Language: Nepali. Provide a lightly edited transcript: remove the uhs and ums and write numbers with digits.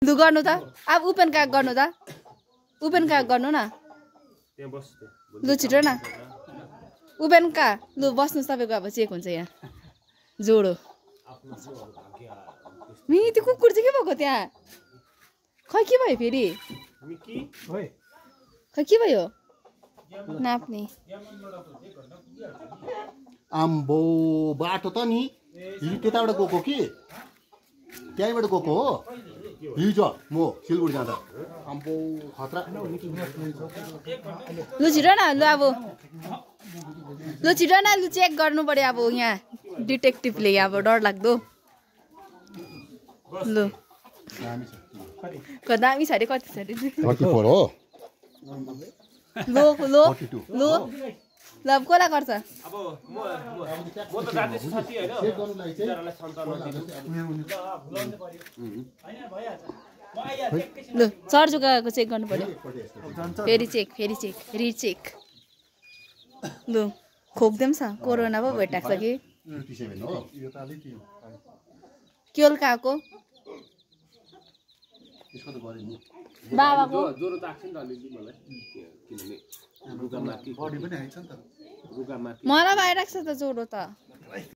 लु गर्नु त अब ओपन काग गर्नु त ओपन काग गर्नु न लु छिटो न ओपन का लु बस्नुहोस् तपाईँको अब चेक हुन्छ यहाँ जोडो त्यो कुकुर चाहिँ के भएको त्यहाँ खै के भयो फेरि खै के भयो नाप्ने आम्बो बाटो त नि त्यताबाट गएको कि त्यहीँबाट गएको हो हिजो म सिलगढी जाँदा आम्बो खतरा लु छिटो न लु अब लु छिटो न लु चेक गर्नु पर्यो अब यहाँ डिटेक्टिभले अब डर लाग्दो लु दामी छ अरे कति छ अरे 34 हो लो लो लो ल अब कसलाई गर्छ लु सर्जुकाको चेक गर्नु पर्यो फेरि चेक रिचेक लु खोक्दैम छ कोरोना पो भेटाएको छ कि केलकाको बाबाको ज्वरो त आएको छ नि त अलिअलि मलाई किनभने रुगा मार्की मलाई भइरहेको छ त ज्वरो त